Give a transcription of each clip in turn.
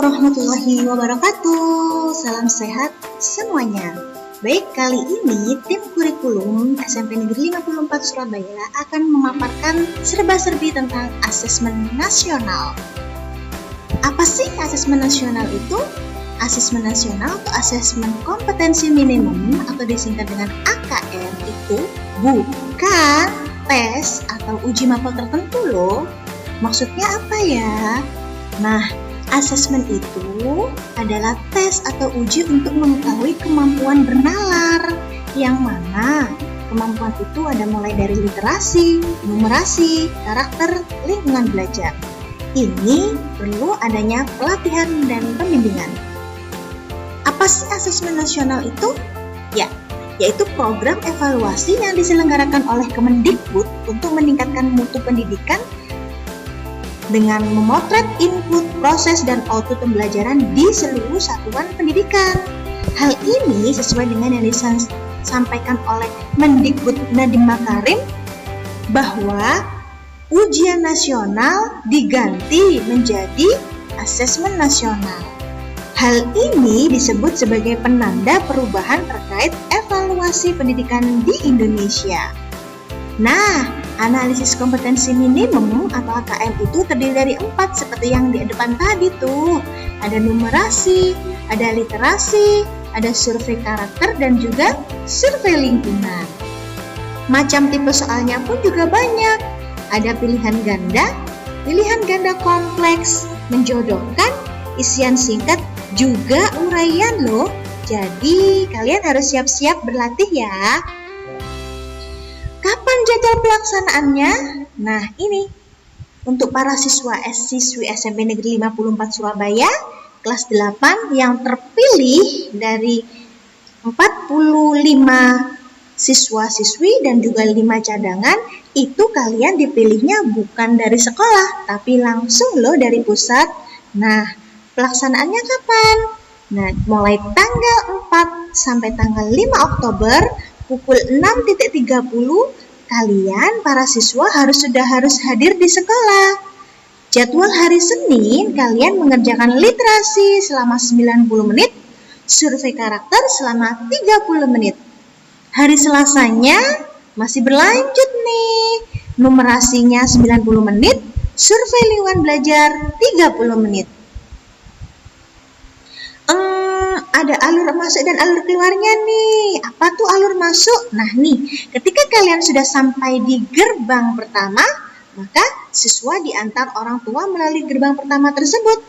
warahmatullahi wabarakatuh. Salam sehat semuanya. Baik, kali ini tim kurikulum SMP Negeri 54 Surabaya akan memaparkan serba-serbi tentang asesmen nasional. Apa sih asesmen nasional itu? Asesmen nasional atau asesmen kompetensi minimum atau disingkat dengan AKM itu bukan tes atau uji mapel tertentu loh. Maksudnya apa ya? Nah, asesmen itu adalah tes atau uji untuk mengetahui kemampuan bernalar, yang mana kemampuan itu ada mulai dari literasi, numerasi, karakter, lingkungan belajar. Ini perlu adanya pelatihan dan pembimbingan. Apa sih asesmen nasional itu? Yaitu program evaluasi yang diselenggarakan oleh Kemendikbud untuk meningkatkan mutu pendidikan dengan memotret input, proses, dan output pembelajaran di seluruh satuan pendidikan. Hal ini sesuai dengan yang disampaikan oleh Mendikbud Nadiem Makarim bahwa ujian nasional diganti menjadi asesmen nasional. Hal ini disebut sebagai penanda perubahan terkait evaluasi pendidikan di Indonesia. Nah, analisis kompetensi minimum atau AKM itu terdiri dari 4 seperti yang di depan tadi tuh. Ada numerasi, ada literasi, ada survei karakter, dan juga survei lingkungan. Macam tipe soalnya pun juga banyak. Ada pilihan ganda kompleks, menjodohkan, isian singkat, juga uraian loh. Jadi kalian harus siap-siap berlatih ya. Kapan jadwal pelaksanaannya? Nah, ini untuk para siswi SMP Negeri 54 Surabaya kelas 8 yang terpilih dari 45 siswa-siswi dan juga 5 cadangan, itu kalian dipilihnya bukan dari sekolah, tapi langsung loh dari pusat. Nah, pelaksanaannya kapan? Nah, mulai tanggal 4 sampai tanggal 5 Oktober pukul 6.30 kalian para siswa sudah harus hadir di sekolah. Jadwal hari Senin kalian mengerjakan literasi selama 90 menit, survei karakter selama 30 menit. Hari Selasanya masih berlanjut nih, numerasinya 90 menit, survei lingkungan belajar 30 menit. Ada alur masuk dan alur keluarnya nih. Apa tuh alur masuk? Nah nih, ketika kalian sudah sampai di gerbang pertama, maka siswa diantar orang tua melalui gerbang pertama tersebut.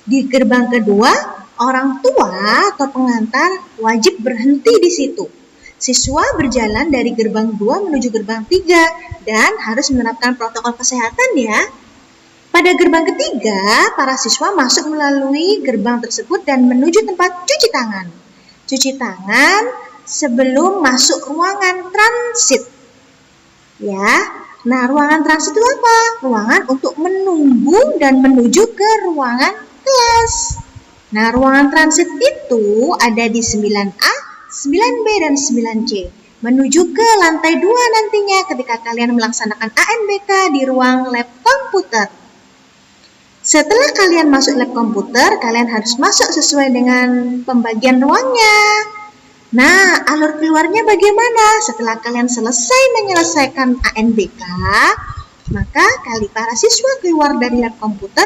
Di gerbang kedua, orang tua atau pengantar wajib berhenti di situ. Siswa berjalan dari gerbang 2 menuju gerbang 3 dan harus menerapkan protokol kesehatan ya. Pada gerbang ketiga, para siswa masuk melalui gerbang tersebut dan menuju tempat cuci tangan. Cuci tangan sebelum masuk ruangan transit. Ya, nah ruangan transit itu apa? Ruangan untuk menunggu dan menuju ke ruangan kelas. Nah, ruangan transit itu ada di 9A, 9B, dan 9C. Menuju ke lantai 2 nantinya ketika kalian melaksanakan ANBK di ruang lab komputer. Setelah kalian masuk lab komputer, kalian harus masuk sesuai dengan pembagian ruangnya. Nah, alur keluarnya bagaimana? Setelah kalian selesai menyelesaikan ANBK, maka para siswa keluar dari lab komputer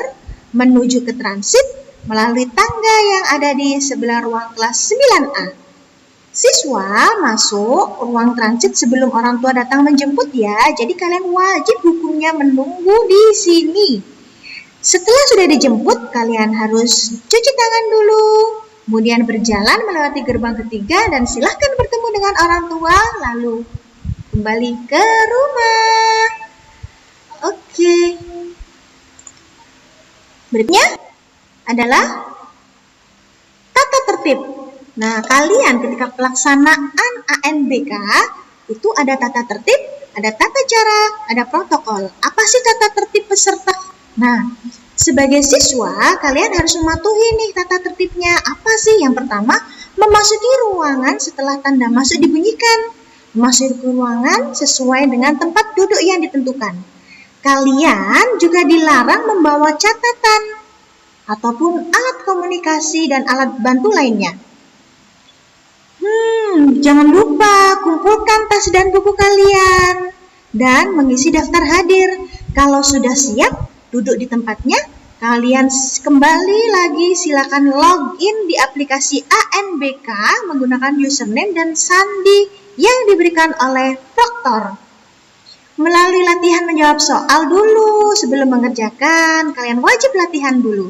menuju ke transit melalui tangga yang ada di sebelah ruang kelas 9A. Siswa masuk ruang transit sebelum orang tua datang menjemput ya, jadi kalian wajib hukumnya menunggu di sini. Setelah sudah dijemput, kalian harus cuci tangan dulu, kemudian berjalan melewati gerbang ketiga dan silahkan bertemu dengan orang tua, lalu kembali ke rumah. Oke. Berikutnya adalah tata tertib. Nah, kalian ketika pelaksanaan ANBK itu ada tata tertib, ada tata cara, ada protokol. Apa sih tata tertib peserta? Nah, sebagai siswa, kalian harus mematuhi nih tata tertibnya. Apa sih? Yang pertama, memasuki ruangan setelah tanda masuk dibunyikan. Memasuki ruangan sesuai dengan tempat duduk yang ditentukan. Kalian juga dilarang membawa catatan ataupun alat komunikasi dan alat bantu lainnya. Jangan lupa kumpulkan tas dan buku kalian dan mengisi daftar hadir. Kalau sudah siap duduk di tempatnya, kalian kembali lagi silakan login di aplikasi ANBK menggunakan username dan sandi yang diberikan oleh Proktor. Melalui latihan menjawab soal dulu sebelum mengerjakan, kalian wajib latihan dulu.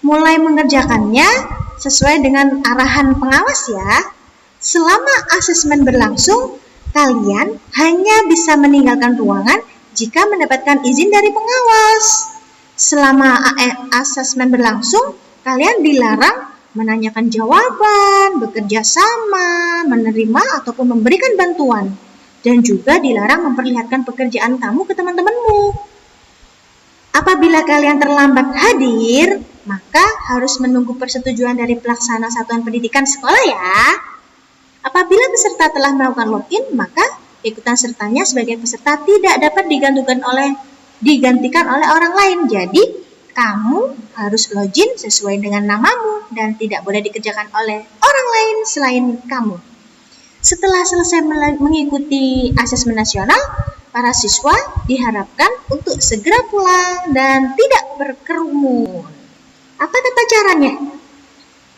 Mulai mengerjakannya sesuai dengan arahan pengawas ya. Selama asesmen berlangsung, kalian hanya bisa meninggalkan ruangan jika mendapatkan izin dari pengawas. Selama asesmen berlangsung, kalian dilarang menanyakan jawaban, bekerja sama, menerima ataupun memberikan bantuan, dan juga dilarang memperlihatkan pekerjaan kamu ke teman-temanmu. Apabila kalian terlambat hadir, maka harus menunggu persetujuan dari pelaksana satuan pendidikan sekolah ya. Apabila peserta telah melakukan login, maka ikutan sertanya sebagai peserta tidak dapat digantikan oleh orang lain. Jadi, kamu harus login sesuai dengan namamu dan tidak boleh dikerjakan oleh orang lain selain kamu. Setelah selesai mengikuti asesmen nasional, para siswa diharapkan untuk segera pulang dan tidak berkerumun. Apa tata caranya?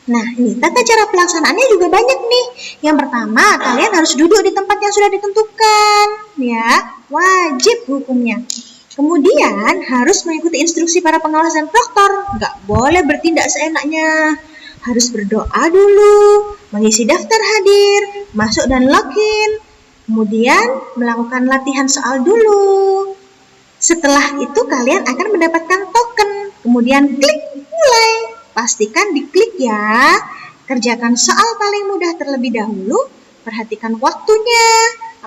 Nah, ini tata cara pelaksanaannya juga banyak nih. Yang pertama, kalian harus duduk di tempat yang sudah ditentukan, ya, wajib hukumnya. Kemudian harus mengikuti instruksi para pengawas dan proktor, nggak boleh bertindak seenaknya. Harus berdoa dulu, mengisi daftar hadir, masuk dan login, kemudian melakukan latihan soal dulu. Setelah itu kalian akan mendapatkan token, kemudian klik mulai. Pastikan diklik ya. Kerjakan soal paling mudah terlebih dahulu, perhatikan waktunya.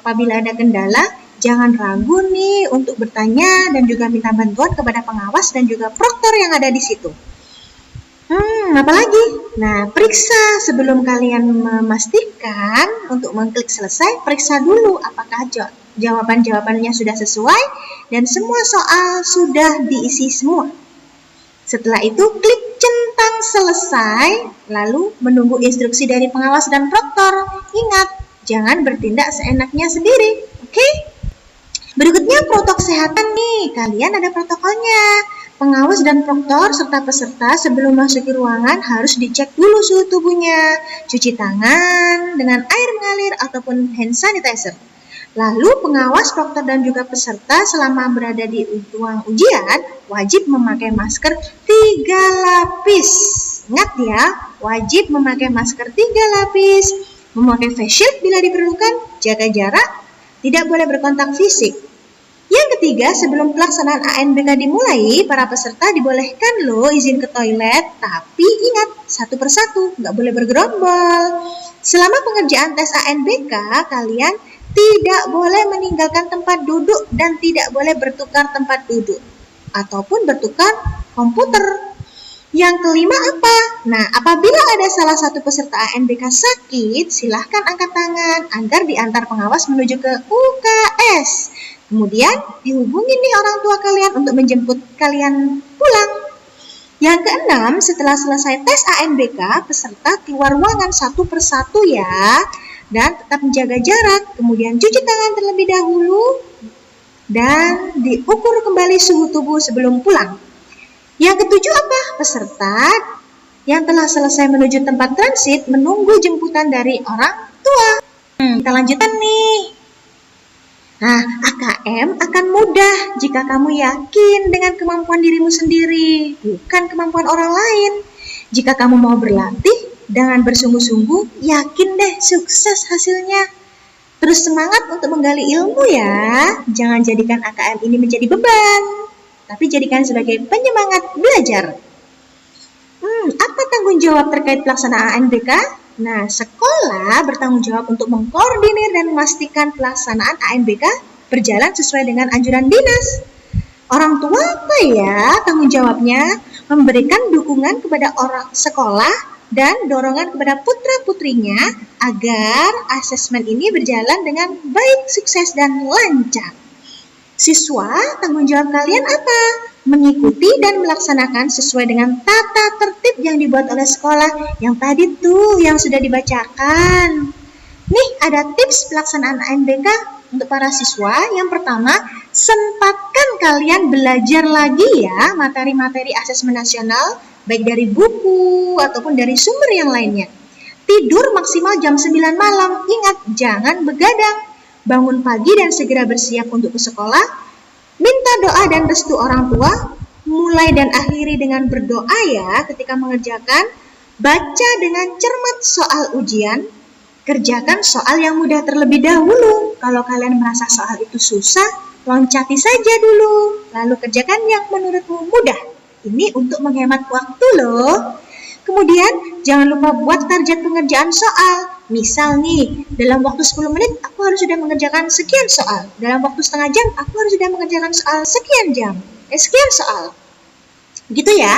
Apabila ada kendala, jangan ragu nih untuk bertanya dan juga minta bantuan kepada pengawas dan juga proktor yang ada di situ. Apalagi? Nah, periksa sebelum kalian memastikan untuk mengklik selesai, periksa dulu apakah jawaban-jawabannya sudah sesuai dan semua soal sudah diisi semua. Setelah itu, klik centang selesai, lalu menunggu instruksi dari pengawas dan proktor. Ingat, jangan bertindak seenaknya sendiri, oke? Berikutnya protokol kesehatan nih, kalian ada protokolnya. Pengawas dan proktor serta peserta sebelum masuk ke ruangan harus dicek dulu suhu tubuhnya, cuci tangan dengan air mengalir ataupun hand sanitizer. Lalu pengawas, proktor dan juga peserta selama berada di ruang ujian wajib memakai masker 3 lapis. Ingat ya, wajib memakai masker 3 lapis, memakai face shield bila diperlukan, jaga jarak, tidak boleh berkontak fisik. Yang ketiga, sebelum pelaksanaan ANBK dimulai, para peserta dibolehkan loh izin ke toilet, tapi ingat, satu persatu, nggak boleh bergerombol. Selama pengerjaan tes ANBK, kalian tidak boleh meninggalkan tempat duduk dan tidak boleh bertukar tempat duduk ataupun bertukar komputer. Yang kelima apa? Nah, apabila ada salah satu peserta ANBK sakit, silahkan angkat tangan agar diantar pengawas menuju ke UKS. Kemudian dihubungi nih orang tua kalian untuk menjemput kalian pulang. Yang keenam, setelah selesai tes ANBK, peserta keluar ruangan satu persatu ya. Dan tetap menjaga jarak, kemudian cuci tangan terlebih dahulu, dan diukur kembali suhu tubuh sebelum pulang. Yang ketujuh apa? Peserta yang telah selesai menuju tempat transit menunggu jemputan dari orang tua. Kita lanjutkan nih. Nah, AKM akan mudah jika kamu yakin dengan kemampuan dirimu sendiri, bukan kemampuan orang lain. Jika kamu mau berlatih dengan bersungguh-sungguh, yakin deh sukses hasilnya. Terus semangat untuk menggali ilmu ya. Jangan jadikan AKM ini menjadi beban, tapi jadikan sebagai penyemangat belajar. Apa tanggung jawab terkait pelaksanaan ANBK? Nah, sekolah bertanggung jawab untuk mengkoordinir dan memastikan pelaksanaan ANBK berjalan sesuai dengan anjuran dinas. Orang tua apa ya tanggung jawabnya? Memberikan dukungan kepada orang sekolah dan dorongan kepada putra-putrinya agar asesmen ini berjalan dengan baik, sukses, dan lancar. Siswa, tanggung jawab kalian apa? Mengikuti dan melaksanakan sesuai dengan tata tertib yang dibuat oleh sekolah. Yang tadi tuh yang sudah dibacakan. Nih ada tips pelaksanaan ANBK untuk para siswa. Yang pertama, sempatkan kalian belajar lagi ya materi-materi asesmen nasional, baik dari buku ataupun dari sumber yang lainnya. Tidur maksimal jam 9 malam. Ingat, jangan begadang. Bangun pagi dan segera bersiap untuk ke sekolah. Minta doa dan restu orang tua. Mulai dan akhiri dengan berdoa ya ketika mengerjakan. Baca dengan cermat soal ujian. Kerjakan soal yang mudah terlebih dahulu. Kalau kalian merasa soal itu susah, loncati saja dulu. Lalu kerjakan yang menurutmu mudah. Ini untuk menghemat waktu loh. Kemudian, jangan lupa buat target pengerjaan soal. Misal nih, dalam waktu 10 menit aku harus sudah mengerjakan sekian soal. Dalam waktu setengah jam aku harus sudah mengerjakan soal sekian soal. Gitu ya.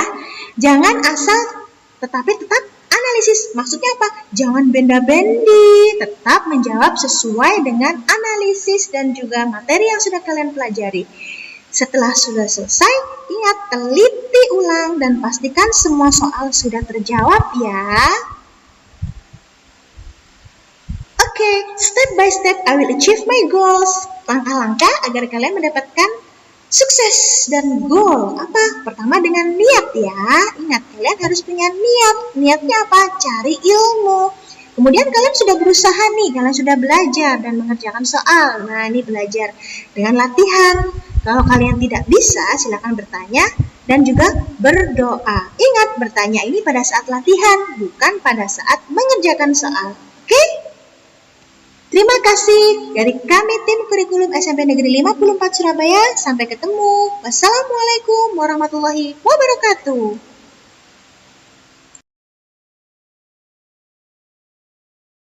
Jangan asal tetapi tetap analisis. Maksudnya apa? Jangan benda-bendi, tetap menjawab sesuai dengan analisis dan juga materi yang sudah kalian pelajari. Setelah sudah selesai, ingat teliti ulang dan pastikan semua soal sudah terjawab ya. Oke, step by step I will achieve my goals. Langkah-langkah agar kalian mendapatkan sukses dan goal. Apa? Pertama dengan niat ya. Ingat, kalian harus punya niat. Niatnya apa? Cari ilmu. Kemudian kalian sudah berusaha nih, kalian sudah belajar dan mengerjakan soal. Nah, ini belajar dengan latihan. Kalau kalian tidak bisa, silakan bertanya dan juga berdoa. Ingat, bertanya ini pada saat latihan, bukan pada saat mengerjakan soal. Oke? Terima kasih dari kami tim kurikulum SMP Negeri 54 Surabaya. Sampai ketemu. Wassalamualaikum warahmatullahi wabarakatuh.